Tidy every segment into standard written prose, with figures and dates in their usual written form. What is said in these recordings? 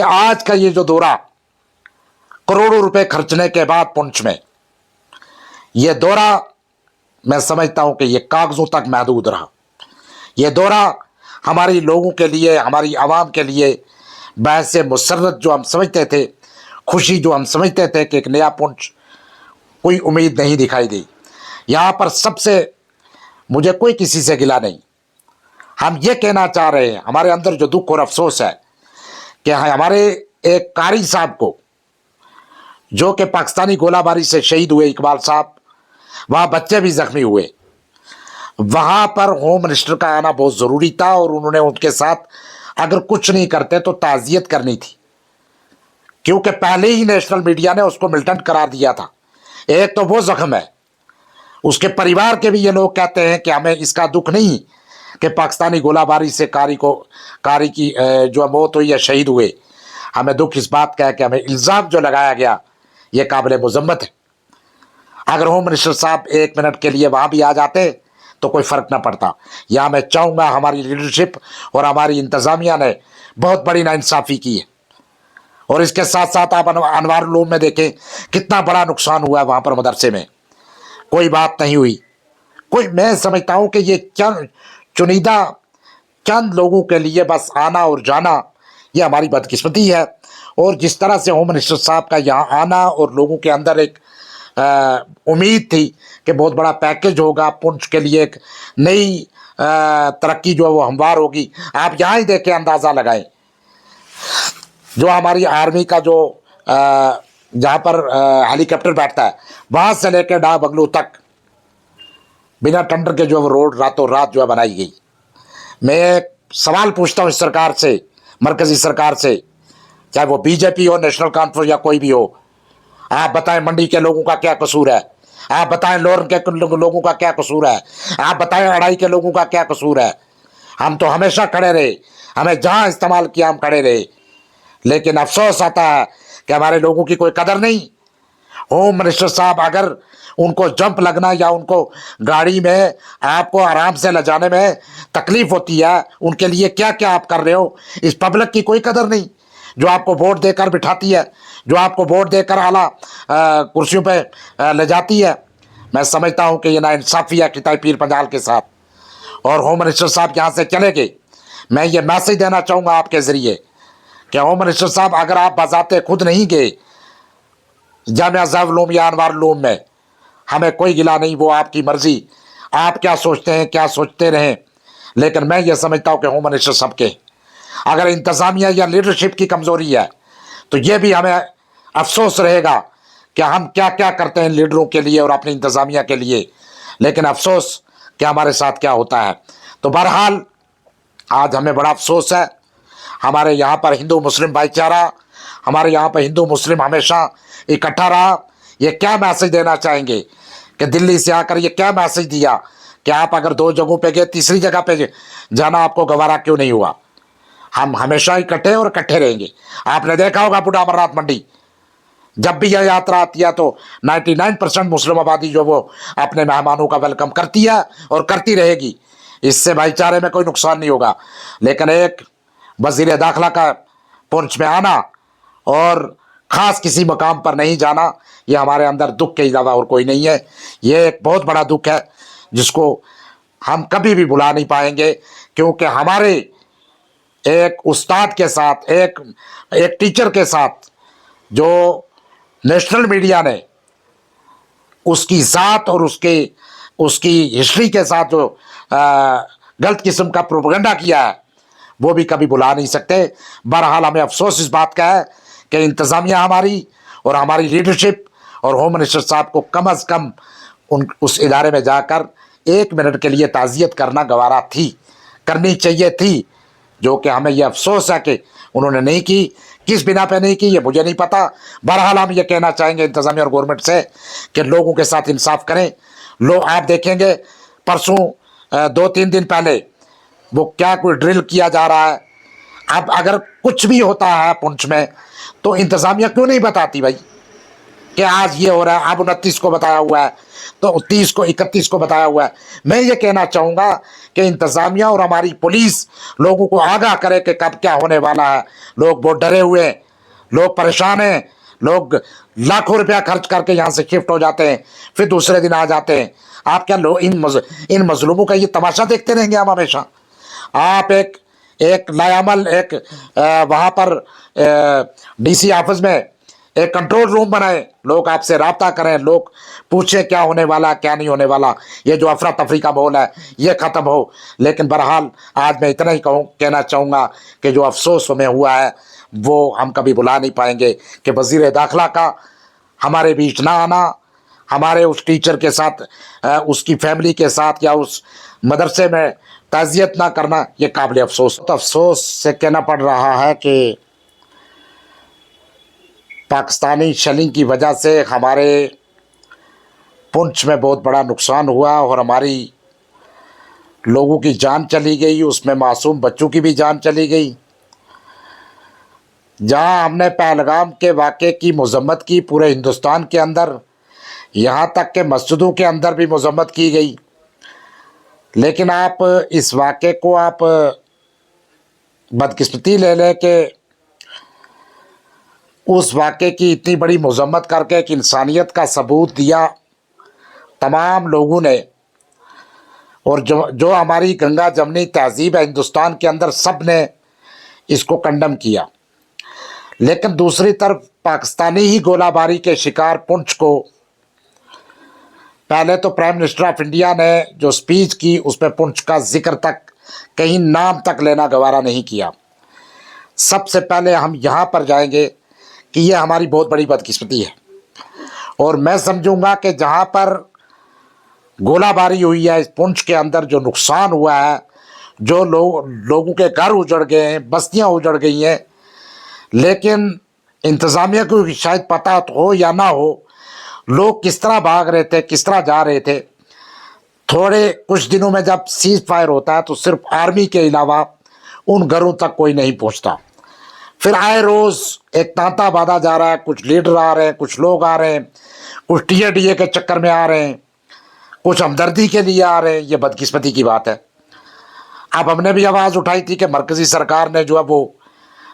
आज का ये जो दौरा करोड़ों रुपए खर्चने के बाद पुंछ में, ये दौरा मैं समझता हूं कि ये कागजों तक महदूद रहा। ये दौरा हमारी लोगों के लिए, हमारी आवाम के लिए बहस मुसर्रत जो हम समझते थे, खुशी जो हम समझते थे कि एक नया पुंछ, कोई उम्मीद नहीं दिखाई दी। यहाँ पर सबसे मुझे कोई किसी से गिला नहीं। हम ये कहना चाह रहे हैं, हमारे अंदर जो दुख और अफसोस है कि हमारे एक कारी साहब को, जो कि पाकिस्तानी गोलाबारी से शहीद हुए, इकबाल साहब, वहाँ बच्चे भी जख्मी हुए, वहाँ पर होम मिनिस्टर का आना बहुत ज़रूरी था और उन्होंने उनके साथ अगर कुछ नहीं करते तो ताज़ियत करनी थी, क्योंकि पहले ही नेशनल मीडिया ने उसको मिलिटेंट करार दिया था। एक तो वो जख्म है, उसके परिवार के भी ये लोग कहते हैं कि हमें इसका दुख नहीं कि पाकिस्तानी गोलाबारी से कारी की जो मौत हुई या शहीद हुए, हमें दुख इस बात का है कि हमें इल्ज़ाम जो लगाया गया ये काबिल मुज़म्मत है। अगर होम मिनिस्टर साहब 1 मिनट के लिए वहाँ भी आ जाते तो कोई फ़र्क ना पड़ता। यहाँ मैं चाहूँगा, हमारी लीडरशिप और हमारी इंतज़ामिया ने बहुत बड़ी नाइंसाफ़ी की है। और इसके साथ साथ आप अनवार उलूम में देखें कितना बड़ा नुकसान हुआ है वहाँ पर, मदरसे में कोई बात नहीं हुई। मैं समझता हूँ कि ये चुनिंदा चंद लोगों के लिए बस आना और जाना, ये हमारी बदकिस्मती है। और जिस तरह से होम मिनिस्टर साहब का यहाँ आना और लोगों के अंदर एक उम्मीद थी कि बहुत बड़ा पैकेज होगा, पुंछ के लिए एक नई तरक्की जो है वो हमवार होगी। आप यहाँ ही देखें, अंदाज़ा लगाएं, जो हमारी आर्मी का जो जहाँ पर हेलीकॉप्टर बैठता है, वहाँ से लेकर डाक बंगलू तक बिना टेंडर के जो रोड रातों रात जो है बनाई गई। मैं सवाल पूछता हूँ इस सरकार से, मरकज़ी सरकार से, चाहे वो बीजेपी हो, नेशनल कॉन्फ्रेंस या कोई भी हो, आप बताएं मंडी के लोगों का क्या कसूर है? आप बताएं लोरन के लोगों का क्या कसूर है? आप बताएं अड़ाई के लोगों का क्या कसूर है? हम तो हमेशा खड़े रहे, हमें जहाँ इस्तेमाल किया हम खड़े रहे, लेकिन अफसोस आता है कि हमारे लोगों की कोई कदर नहीं। होम मिनिस्टर साहब, अगर उनको जंप लगना या उनको गाड़ी में आपको आराम से ले जाने में तकलीफ होती है, उनके लिए क्या क्या आप कर रहे हो, इस पब्लिक की कोई कदर नहीं जो आपको वोट देकर बिठाती है, जो आपको वोट देकर आला कुर्सियों पे ले जाती है। मैं समझता हूँ कि ये नाइंसाफ़ी है किताई पीर पंजाल के साथ। और होम मिनिस्टर साहब यहाँ से चले गए, मैं ये मैसेज देना चाहूँगा आपके ज़रिए कि होम मिनिस्टर साहब, अगर आप बजाते खुद नहीं गए जामिया ज़ावलूम या अनवार उलूम में, हमें कोई गिला नहीं, वो आपकी मर्ज़ी, आप क्या सोचते हैं क्या सोचते रहें। लेकिन मैं ये समझता हूँ कि होम मिनिस्टर साहब के अगर इंतज़ामिया या लीडरशिप की कमज़ोरी है तो ये भी हमें अफसोस रहेगा कि हम क्या क्या करते हैं लीडरों के लिए और अपनी इंतज़ामिया के लिए, लेकिन अफसोस कि हमारे साथ क्या होता है। तो बहरहाल आज हमें बड़ा अफसोस है, हमारे यहाँ पर हिंदू मुस्लिम भाईचारा, हमारे यहाँ पर हिंदू मुस्लिम हमेशा इकट्ठा रहा। ये क्या मैसेज देना चाहेंगे कि दिल्ली से आकर ये क्या मैसेज दिया कि आप अगर 2 जगहों पे गए, तीसरी जगह पे जाना आपको गवारा क्यों नहीं हुआ? हम हमेशा इकट्ठे और इकट्ठे रहेंगे। आपने देखा होगा बूढ़ा अमरनाथ मंडी, जब भी यह यात्रा आती है तो 99% मुस्लिम आबादी जो वो अपने मेहमानों का वेलकम करती है और करती रहेगी। इससे भाईचारे में कोई नुकसान नहीं होगा। लेकिन एक वज़ीर दाखिला का पुंछ में आना और ख़ास किसी मकाम पर नहीं जाना, ये हमारे अंदर दुख के अलावा और कोई नहीं है। ये एक बहुत बड़ा दुख है जिसको हम कभी भी भुला नहीं पाएंगे, क्योंकि हमारे एक उस्ताद के साथ, एक टीचर के साथ जो नेशनल मीडिया ने उसकी ज़ात और उसकी हिस्ट्री के साथ जो गलत किस्म का प्रोपेगेंडा किया है, वो भी कभी भुला नहीं सकते। बहरहाल हमें अफसोस इस बात का है कि इंतज़ामिया हमारी और हमारी लीडरशिप और होम मिनिस्टर साहब को कम अज़ कम उस इदारे में जाकर 1 मिनट के लिए ताज़ियत करना गवारा थी, करनी चाहिए थी, जो कि हमें यह अफसोस है कि उन्होंने नहीं की। किस बिना पे नहीं की ये मुझे नहीं पता। बहरहाल हम ये कहना चाहेंगे इंतज़ामिया और गवर्नमेंट से कि लोगों के साथ इंसाफ करें। आप देखेंगे परसों 2-3 दिन पहले वो क्या कोई ड्रिल किया जा रहा है। अब अगर कुछ भी होता है पुंछ में तो इंतज़ामिया क्यों नहीं बताती भाई कि आज ये हो रहा है? अब 29 को बताया हुआ है तो 30 को 31 को बताया हुआ है। मैं ये कहना चाहूँगा कि इंतज़ामिया और हमारी पुलिस लोगों को आगाह करे कि कब क्या होने वाला है। लोग बहुत डरे हुए हैं, लोग परेशान हैं, लोग लाखों रुपया खर्च करके यहाँ से शिफ्ट हो जाते हैं, फिर दूसरे दिन आ जाते हैं। आप क्या लोग इन मजलूमों का ये तमाशा देखते रहेंगे हम हमेशा? आप एक लायामल एक वहाँ पर डीसी ऑफिस में एक कंट्रोल रूम बनाए, लोग आपसे राब्ता करें, लोग पूछें क्या होने वाला क्या नहीं होने वाला, ये जो अफरा तफरी का माहौल है ये ख़त्म हो। लेकिन बहरहाल आज मैं इतना ही कहना चाहूँगा कि जो अफसोस हमें हुआ है वो हम कभी भुला नहीं पाएंगे कि वज़ीर दाखिला का हमारे बीच ना आना, हमारे उस टीचर के साथ उसकी फैमिली के साथ या उस मदरसे में ताज़ियत ना करना, ये काबिल अफसोस। तो अफसोस से कहना पड़ रहा है कि पाकिस्तानी शेलिंग की वजह से हमारे पुंछ में बहुत बड़ा नुकसान हुआ और हमारी लोगों की जान चली गई, उसमें मासूम बच्चों की भी जान चली गई। जहां हमने पहलगाम के वाक़े की मज़म्मत की पूरे हिंदुस्तान के अंदर, यहाँ तक के मस्जिदों के अंदर भी मज़म्मत की गई, लेकिन आप इस वाक़े को आप बदकिस्मती ले लें कि उस वाक़े की इतनी बड़ी मज़म्मत करके एक इंसानियत का सबूत दिया तमाम लोगों ने, और जो हमारी गंगा जमनी तहज़ीब है हिंदुस्तान के अंदर, सब ने इसको कंडम किया। लेकिन दूसरी तरफ पाकिस्तानी ही गोलाबारी के शिकार पुंछ को पहले तो प्राइम मिनिस्टर ऑफ इंडिया ने जो स्पीच की उसमें पुंछ का जिक्र तक, कहीं नाम तक लेना गवारा नहीं किया। सबसे पहले हम यहाँ पर जाएंगे कि ये हमारी बहुत बड़ी बदकिस्मती है, और मैं समझूंगा कि जहाँ पर गोलाबारी हुई है इस पुंछ के अंदर, जो नुकसान हुआ है, जो लोगों के घर उजड़ गए हैं, बस्तियाँ उजड़ गई हैं, लेकिन इंतज़ामिया को शायद पता हो या ना हो लोग किस तरह भाग रहे थे, किस तरह जा रहे थे। थोड़े कुछ दिनों में जब सीज फायर होता है तो सिर्फ आर्मी के अलावा उन घरों तक कोई नहीं पहुंचता। फिर आए रोज़ एक तांता बांधा जा रहा है, कुछ लीडर आ रहे हैं, कुछ लोग आ रहे हैं, कुछ टीए के चक्कर में आ रहे हैं, कुछ हमदर्दी के लिए आ रहे हैं। ये बदकिस्मती की बात है। अब हमने भी आवाज़ उठाई थी कि मरकज़ी सरकार ने जो है वो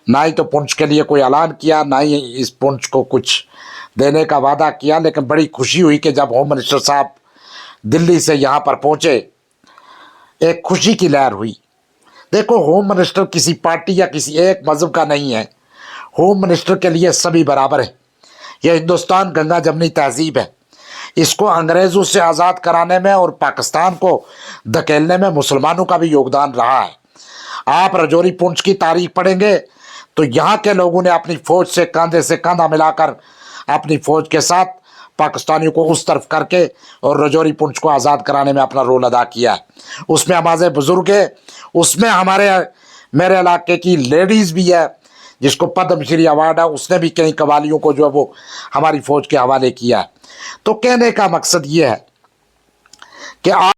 ना ही तो पुंछ के लिए कोई ऐलान किया, ना ही इस पुंछ को कुछ देने का वादा किया। लेकिन बड़ी खुशी हुई कि जब होम मिनिस्टर साहब दिल्ली से यहाँ पर पहुँचे, एक खुशी की लहर हुई। देखो, होम मिनिस्टर किसी पार्टी या किसी एक मज़हब का नहीं है। होम मिनिस्टर के लिए सभी बराबर हैं। यह हिंदुस्तान गंगा जमनी तहज़ीब है। इसको अंग्रेज़ों से आज़ाद कराने में और पाकिस्तान को धकेलने में मुसलमानों का भी योगदान रहा है। आप रजौरी पुंछ की तारीख पढ़ेंगे तो यहाँ के लोगों ने अपनी फ़ौज से कंधे से कंधा मिलाकर अपनी फ़ौज के साथ पाकिस्तानियों को उस तरफ करके और रजौरी पुंछ को आज़ाद कराने में अपना रोल अदा किया है। उसमें हमारे बुज़ुर्ग है, उसमें मेरे इलाके की लेडीज़ भी है जिसको पद्मश्री अवार्ड है, उसने भी कई कवालियों को जो है वो हमारी फ़ौज के हवाले किया है। तो कहने का मकसद ये है कि